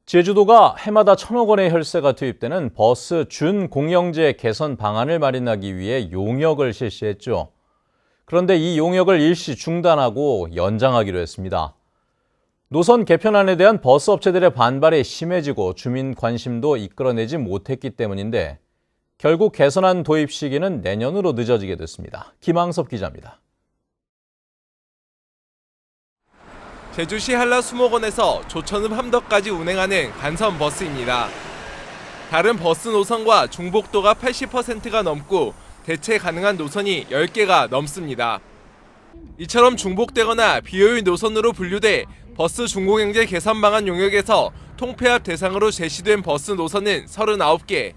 제주도가 해마다 1,000억 원의 혈세가 투입되는 버스 준공영제 개선 방안을 마련하기 위해 용역을 실시했죠. 그런데 이 용역을 일시 중단하고 연장하기로 했습니다. 노선 개편안에 대한 버스 업체들의 반발이 심해지고 주민 관심도 이끌어내지 못했기 때문인데 결국 개선안 도입 시기는 내년으로 늦어지게 됐습니다. 김항섭 기자입니다. 제주시 한라수목원에서 조천읍 함덕까지 운행하는 간선 버스입니다. 다른 버스 노선과 중복도가 80%가 넘고 대체 가능한 노선이 10개가 넘습니다. 이처럼 중복되거나 비효율 노선으로 분류돼 버스 준공영제 개선 방안 용역에서 통폐합 대상으로 제시된 버스 노선은 39개.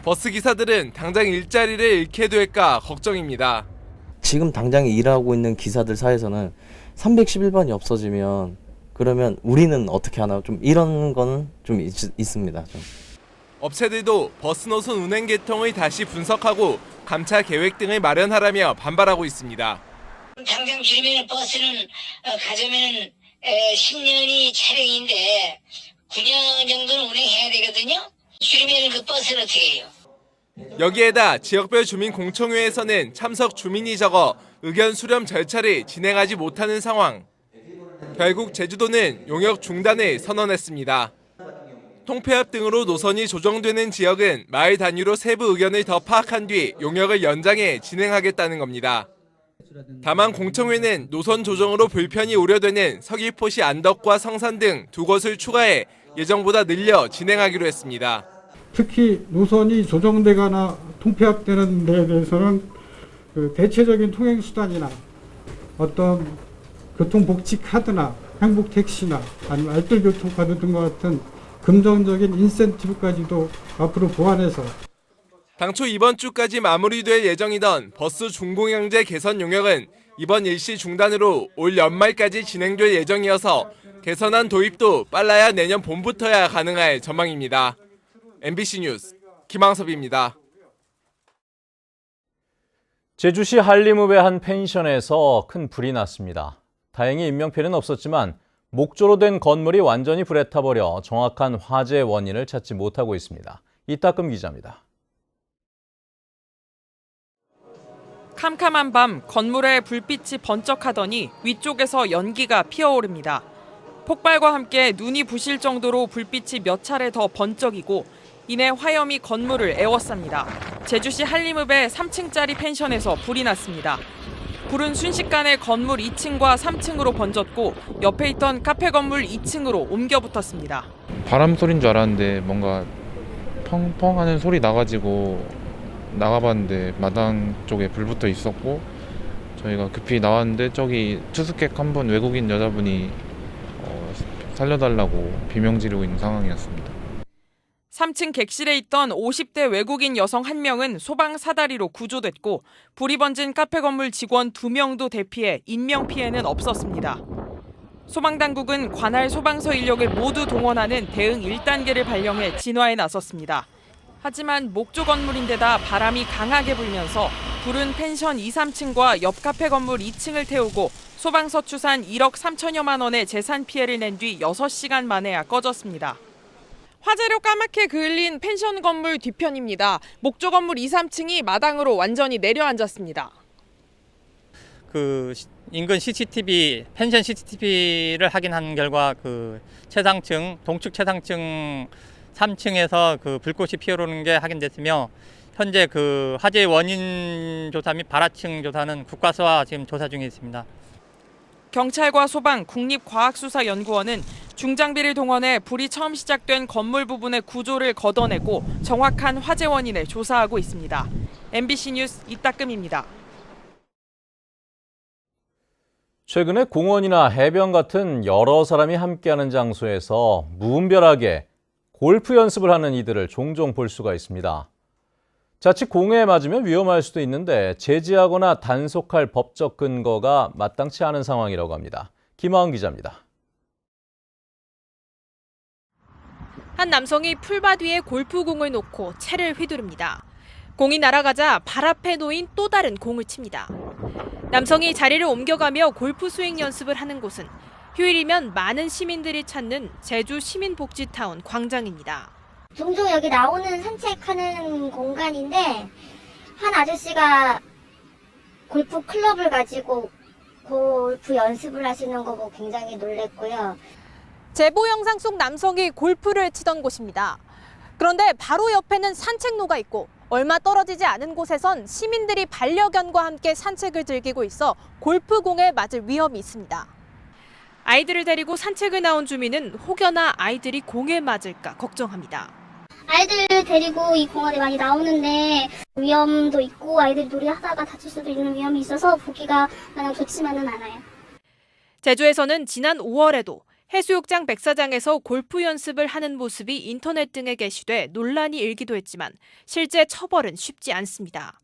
버스 기사들은 당장 일자리를 잃게 될까 걱정입니다. 지금 당장 일하고 있는 기사들 사이에서는 311번이 없어지면 그러면 우리는 어떻게 하나 좀 이런 거는 좀 있습니다. 좀. 업체들도 버스 노선 운행 계통을 다시 분석하고 감차 계획 등을 마련하라며 반발하고 있습니다. 당장 줄이면 버스는 가져면 10년이 촬영인데 9년 정도는 운행해야 되거든요. 줄이면 그 버스는 어떻게 해요? 여기에다 지역별 주민 공청회에서는 참석 주민이 적어 의견 수렴 절차를 진행하지 못하는 상황. 결국 제주도는 용역 중단을 선언했습니다. 통폐합 등으로 노선이 조정되는 지역은 마을 단위로 세부 의견을 더 파악한 뒤 용역을 연장해 진행하겠다는 겁니다. 다만 공청회는 노선 조정으로 불편이 우려되는 서귀포시 안덕과 성산 등 두 곳을 추가해 예정보다 늘려 진행하기로 했습니다. 특히 노선이 조정되거나 통폐합되는 데에 대해서는 대체적인 통행수단이나 어떤 교통복지 카드나 행복택시나 아니면 알뜰교통카드 등과 같은 긍정적인 인센티브까지도 앞으로 보완해서 당초 이번 주까지 마무리될 예정이던 버스 준공영제 개선 용역은 이번 일시 중단으로 올 연말까지 진행될 예정이어서 개선안 도입도 빨라야 내년 봄부터야 가능할 전망입니다. MBC 뉴스 김항섭입니다. 제주시 한림읍의 한 펜션에서 큰 불이 났습니다. 다행히 인명피해는 없었지만 목조로 된 건물이 완전히 불에 타버려 정확한 화재 원인을 찾지 못하고 있습니다. 이따금 기자입니다. 캄캄한 밤 건물에 불빛이 번쩍하더니 위쪽에서 연기가 피어오릅니다. 폭발과 함께 눈이 부실 정도로 불빛이 몇 차례 더 번쩍이고 이내 화염이 건물을 에워쌉니다. 제주시 한림읍의 3층짜리 펜션에서 불이 났습니다. 불은 순식간에 건물 2층과 3층으로 번졌고 옆에 있던 카페 건물 2층으로 옮겨 붙었습니다. 바람 소리인 줄 알았는데 뭔가 펑펑 하는 소리 나가지고 나가봤는데 마당 쪽에 불 붙어 있었고 저희가 급히 나왔는데 저기 투스객 한 분 외국인 여자분이 살려달라고 비명 지르고 있는 상황이었습니다. 3층 객실에 있던 50대 외국인 여성 1명은 소방 사다리로 구조됐고 불이 번진 카페 건물 직원 2명도 대피해 인명피해는 없었습니다. 소방당국은 관할 소방서 인력을 모두 동원하는 대응 1단계를 발령해 진화에 나섰습니다. 하지만 목조 건물인데다 바람이 강하게 불면서 불은 펜션 2, 3층과 옆 카페 건물 2층을 태우고 소방서 추산 1억 3천여만 원의 재산 피해를 낸 뒤 6시간 만에야 꺼졌습니다. 화재로 까맣게 그을린 펜션 건물 뒤편입니다. 목조 건물 2, 3층이 마당으로 완전히 내려앉았습니다. 인근 CCTV, 펜션 CCTV를 확인한 결과 최상층, 동측 최상층 3층에서 불꽃이 피어오르는 게 확인됐으며 현재 화재 원인 조사 및 발화층 조사는 국과수와 지금 조사 중에 있습니다. 경찰과 소방, 국립과학수사연구원은 중장비를 동원해 불이 처음 시작된 건물 부분의 구조를 걷어내고 정확한 화재 원인을 조사하고 있습니다. MBC 뉴스 이따금입니다. 최근에 공원이나 해변 같은 여러 사람이 함께하는 장소에서 무분별하게 골프 연습을 하는 이들을 종종 볼 수가 있습니다. 자칫 공해에 맞으면 위험할 수도 있는데 제지하거나 단속할 법적 근거가 마땅치 않은 상황이라고 합니다. 김하은 기자입니다. 한 남성이 풀밭 위에 골프공을 놓고 채를 휘두릅니다. 공이 날아가자 발 앞에 놓인 또 다른 공을 칩니다. 남성이 자리를 옮겨가며 골프 스윙 연습을 하는 곳은 휴일이면 많은 시민들이 찾는 제주 시민복지타운 광장입니다. 종종 여기 나오는 산책하는 공간인데 한 아저씨가 골프 클럽을 가지고 골프 연습을 하시는 거 보고 굉장히 놀랬고요. 제보 영상 속 남성이 골프를 치던 곳입니다. 그런데 바로 옆에는 산책로가 있고 얼마 떨어지지 않은 곳에선 시민들이 반려견과 함께 산책을 즐기고 있어 골프공에 맞을 위험이 있습니다. 아이들을 데리고 산책을 나온 주민은 혹여나 아이들이 공에 맞을까 걱정합니다. 아이들 데리고 이 공원에 많이 나오는데 위험도 있고 아이들이 놀이하다가 다칠 수도 있는 위험이 있어서 보기가 마냥 좋지만은 않아요. 제주에서는 지난 5월에도 해수욕장 백사장에서 골프 연습을 하는 모습이 인터넷 등에 게시돼 논란이 일기도 했지만 실제 처벌은 쉽지 않습니다.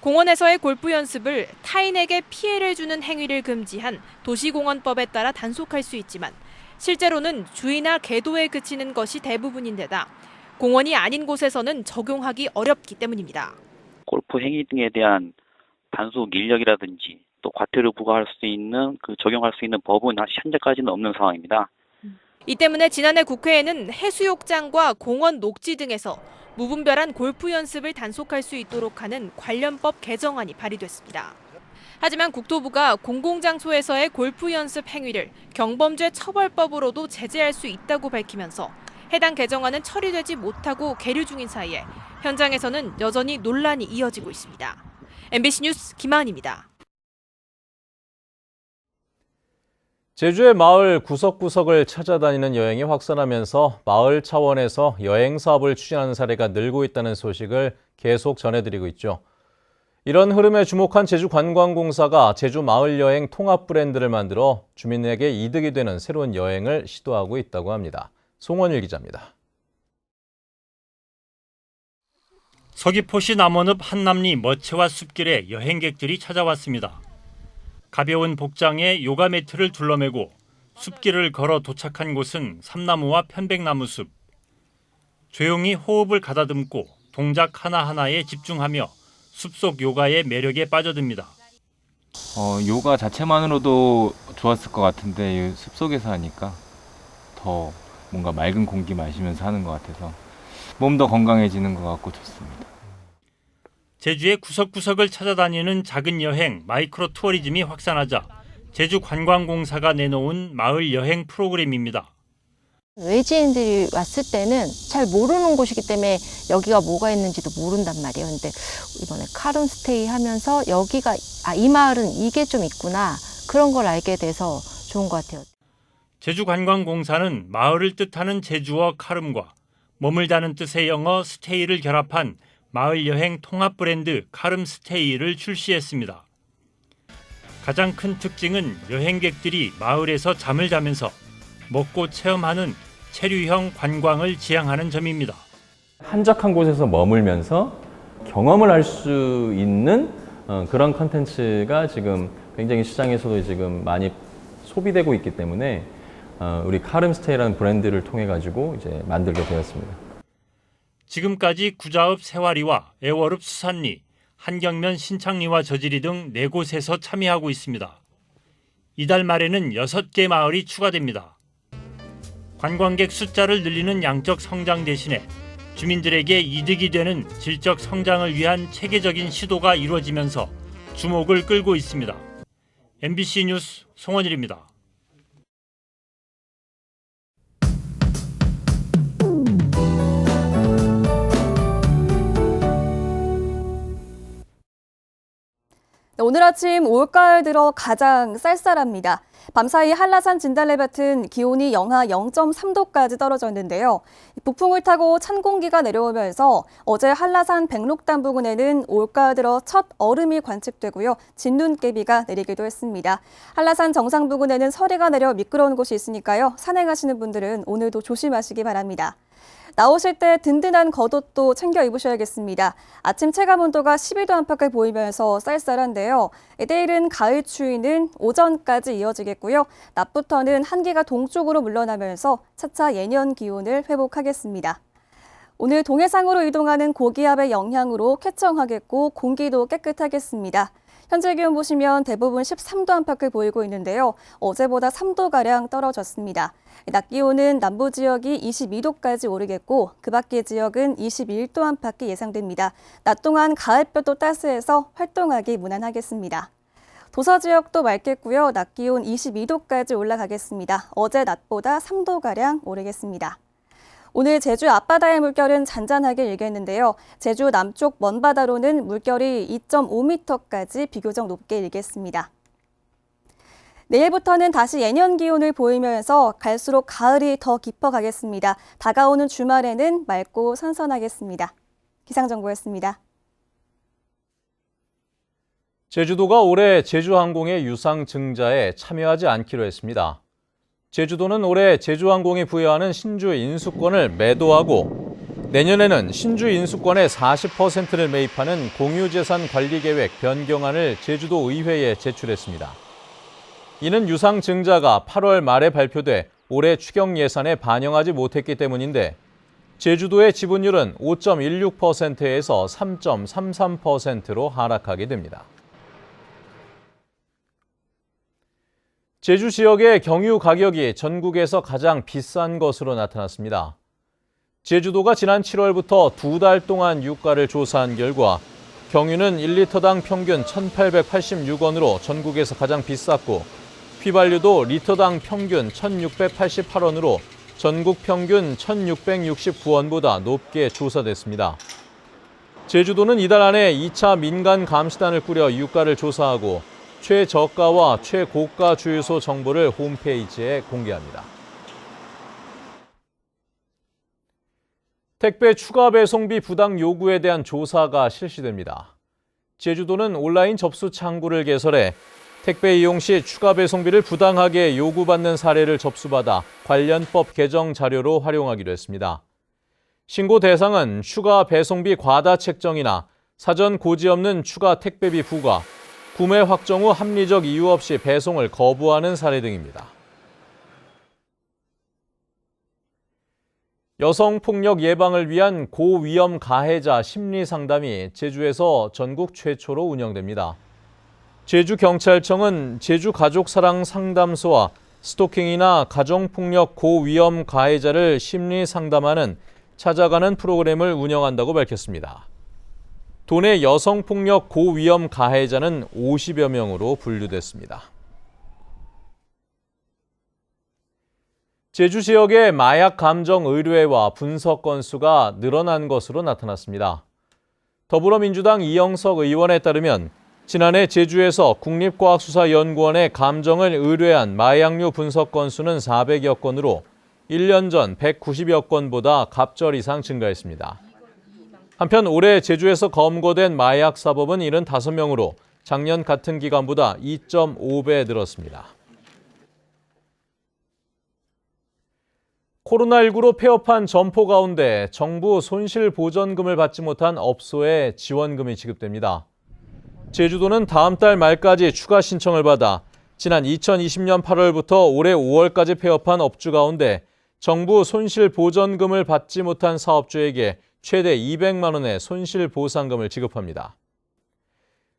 공원에서의 골프 연습을 타인에게 피해를 주는 행위를 금지한 도시공원법에 따라 단속할 수 있지만 실제로는 주의나 계도에 그치는 것이 대부분인데다 공원이 아닌 곳에서는 적용하기 어렵기 때문입니다. 골프 행위 등에 대한 단속 인력이라든지 또 과태료 부과할 수 있는 적용할 수 있는 법은 현재까지는 없는 상황입니다. 이 때문에 지난해 국회에는 해수욕장과 공원 녹지 등에서 무분별한 골프 연습을 단속할 수 있도록 하는 관련법 개정안이 발의됐습니다. 하지만 국토부가 공공장소에서의 골프 연습 행위를 경범죄 처벌법으로도 제재할 수 있다고 밝히면서 해당 개정안은 처리되지 못하고 계류 중인 사이에 현장에서는 여전히 논란이 이어지고 있습니다. MBC 뉴스 김하은입니다. 제주의 마을 구석구석을 찾아다니는 여행이 확산하면서 마을 차원에서 여행 사업을 추진하는 사례가 늘고 있다는 소식을 계속 전해드리고 있죠. 이런 흐름에 주목한 제주관광공사가 제주 마을 여행 통합 브랜드를 만들어 주민에게 이득이 되는 새로운 여행을 시도하고 있다고 합니다. 송원일 기자입니다. 서귀포시 남원읍 한남리 머체와 숲길에 여행객들이 찾아왔습니다. 가벼운 복장에 요가 매트를 둘러매고 숲길을 걸어 도착한 곳은 삼나무와 편백나무 숲. 조용히 호흡을 가다듬고 동작 하나하나에 집중하며 숲속 요가의 매력에 빠져듭니다. 요가 자체만으로도 좋았을 것 같은데 숲속에서 하니까 더 뭔가 맑은 공기 마시면서 하는 것 같아서 몸도 건강해지는 것 같고 좋습니다. 제주의 구석구석을 찾아다니는 작은 여행 마이크로 투어리즘이 확산하자 제주관광공사가 내놓은 마을 여행 프로그램입니다. 외지인들이 왔을 때는 잘 모르는 곳이기 때문에 여기가 뭐가 있는지도 모른단 말이에요. 근데 이번에 카룸 스테이 하면서 여기가 이 마을은 이게 좀 있구나 그런 걸 알게 돼서 좋은 것 같아요. 제주관광공사는 마을을 뜻하는 제주어 카룸과 머물다는 뜻의 영어 스테이를 결합한 마을 여행 통합 브랜드 카룸 스테이를 출시했습니다. 가장 큰 특징은 여행객들이 마을에서 잠을 자면서 먹고 체험하는 체류형 관광을 지향하는 점입니다. 한적한 곳에서 머물면서 경험을 할 수 있는 그런 컨텐츠가 지금 굉장히 시장에서도 지금 많이 소비되고 있기 때문에 우리 카룸스테이라는 브랜드를 통해 가지고 이제 만들게 되었습니다. 지금까지 구자읍 세와리와 애월읍 수산리, 한경면 신창리와 저지리 등 4곳에서 참여하고 있습니다. 이달 말에는 6개 마을이 추가됩니다. 관광객 숫자를 늘리는 양적 성장 대신에 주민들에게 이득이 되는 질적 성장을 위한 체계적인 시도가 이루어지면서 주목을 끌고 있습니다. MBC 뉴스 송원일입니다. 오늘 아침 올가을 들어 가장 쌀쌀합니다. 밤사이 한라산 진달래밭은 기온이 영하 0.3도까지 떨어졌는데요. 북풍을 타고 찬 공기가 내려오면서 어제 한라산 백록담 부근에는 올가을 들어 첫 얼음이 관측되고요. 진눈깨비가 내리기도 했습니다. 한라산 정상 부근에는 서리가 내려 미끄러운 곳이 있으니까요. 산행하시는 분들은 오늘도 조심하시기 바랍니다. 나오실 때 든든한 겉옷도 챙겨 입으셔야겠습니다. 아침 체감온도가 12도 안팎을 보이면서 쌀쌀한데요. 내일은 가을 추위는 오전까지 이어지겠고요. 낮부터는 한기가 동쪽으로 물러나면서 차차 예년 기온을 회복하겠습니다. 오늘 동해상으로 이동하는 고기압의 영향으로 쾌청하겠고 공기도 깨끗하겠습니다. 현재 기온 보시면 대부분 13도 안팎을 보이고 있는데요. 어제보다 3도가량 떨어졌습니다. 낮 기온은 남부 지역이 22도까지 오르겠고 그 밖의 지역은 21도 안팎이 예상됩니다. 낮 동안 가을볕도 따스해서 활동하기 무난하겠습니다. 도서 지역도 맑겠고요. 낮 기온 22도까지 올라가겠습니다. 어제 낮보다 3도가량 오르겠습니다. 오늘 제주 앞바다의 물결은 잔잔하게 일겠는데요. 제주 남쪽 먼바다로는 물결이 2.5m까지 비교적 높게 일겠습니다. 내일부터는 다시 예년 기온을 보이면서 갈수록 가을이 더 깊어가겠습니다. 다가오는 주말에는 맑고 선선하겠습니다. 기상정보였습니다. 제주도가 올해 제주항공의 유상 증자에 참여하지 않기로 했습니다. 제주도는 올해 제주항공이 부여하는 신주 인수권을 매도하고 내년에는 신주 인수권의 40%를 매입하는 공유재산 관리계획 변경안을 제주도 의회에 제출했습니다. 이는 유상 증자가 8월 말에 발표돼 올해 추경 예산에 반영하지 못했기 때문인데 제주도의 지분율은 5.16%에서 3.33%로 하락하게 됩니다. 제주 지역의 경유 가격이 전국에서 가장 비싼 것으로 나타났습니다. 제주도가 지난 7월부터 2달 동안 유가를 조사한 결과 경유는 1리터당 평균 1,886원으로 전국에서 가장 비쌌고 휘발유도 리터당 평균 1,688원으로 전국 평균 1,669원보다 높게 조사됐습니다. 제주도는 이달 안에 2차 민간 감시단을 꾸려 유가를 조사하고 최저가와 최고가 주유소 정보를 홈페이지에 공개합니다. 택배 추가 배송비 부당 요구에 대한 조사가 실시됩니다. 제주도는 온라인 접수 창구를 개설해 택배 이용 시 추가 배송비를 부당하게 요구받는 사례를 접수받아 관련법 개정 자료로 활용하기로 했습니다. 신고 대상은 추가 배송비 과다 책정이나 사전 고지 없는 추가 택배비 부과, 구매 확정 후 합리적 이유 없이 배송을 거부하는 사례 등입니다. 여성폭력 예방을 위한 고위험 가해자 심리상담이 제주에서 전국 최초로 운영됩니다. 제주경찰청은 제주가족사랑상담소와 스토킹이나 가정폭력 고위험 가해자를 심리상담하는 찾아가는 프로그램을 운영한다고 밝혔습니다. 도내 여성폭력 고위험 가해자는 50여 명으로 분류됐습니다. 제주 지역의 마약 감정 의뢰와 분석 건수가 늘어난 것으로 나타났습니다. 더불어민주당 이영석 의원에 따르면 지난해 제주에서 국립과학수사연구원에 감정을 의뢰한 마약류 분석 건수는 400여 건으로 1년 전 190여 건보다 갑절 이상 증가했습니다. 한편 올해 제주에서 검거된 마약 사범은 75명으로 작년 같은 기간보다 2.5배 늘었습니다. 코로나19로 폐업한 점포 가운데 정부 손실보전금을 받지 못한 업소에 지원금이 지급됩니다. 제주도는 다음 달 말까지 추가 신청을 받아 지난 2020년 8월부터 올해 5월까지 폐업한 업주 가운데 정부 손실보전금을 받지 못한 사업주에게 최대 200만 원의 손실보상금을 지급합니다.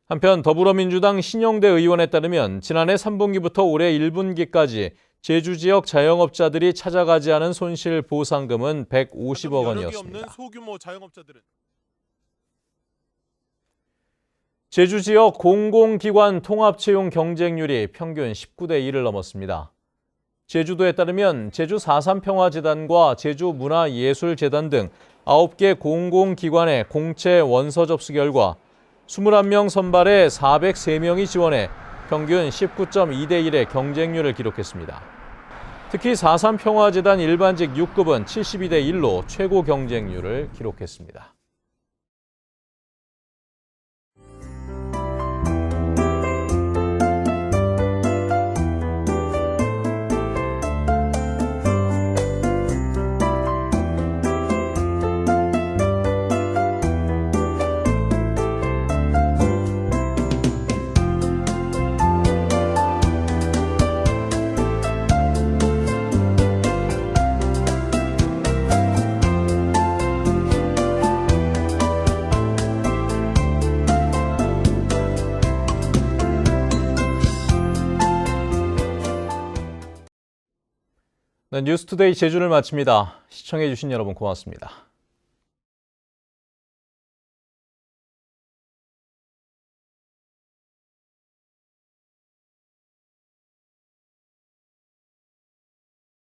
한편 더불어민주당 신영대 의원에 따르면 지난해 3분기부터 올해 1분기까지 제주 지역 자영업자들이 찾아가지 않은 손실보상금은 150억 원이었습니다. 소규모 자영업자들은 제주 지역 공공기관 통합채용 경쟁률이 평균 19대 1을 넘었습니다. 제주도에 따르면 제주 4.3 평화재단과 제주문화예술재단 등 9개 공공기관의 공채 원서 접수 결과 21명 선발에 403명이 지원해 평균 19.2대 1의 경쟁률을 기록했습니다. 특히 4.3 평화재단 일반직 6급은 72대 1로 최고 경쟁률을 기록했습니다. 네, 뉴스투데이 제주를 마칩니다. 시청해주신 여러분 고맙습니다.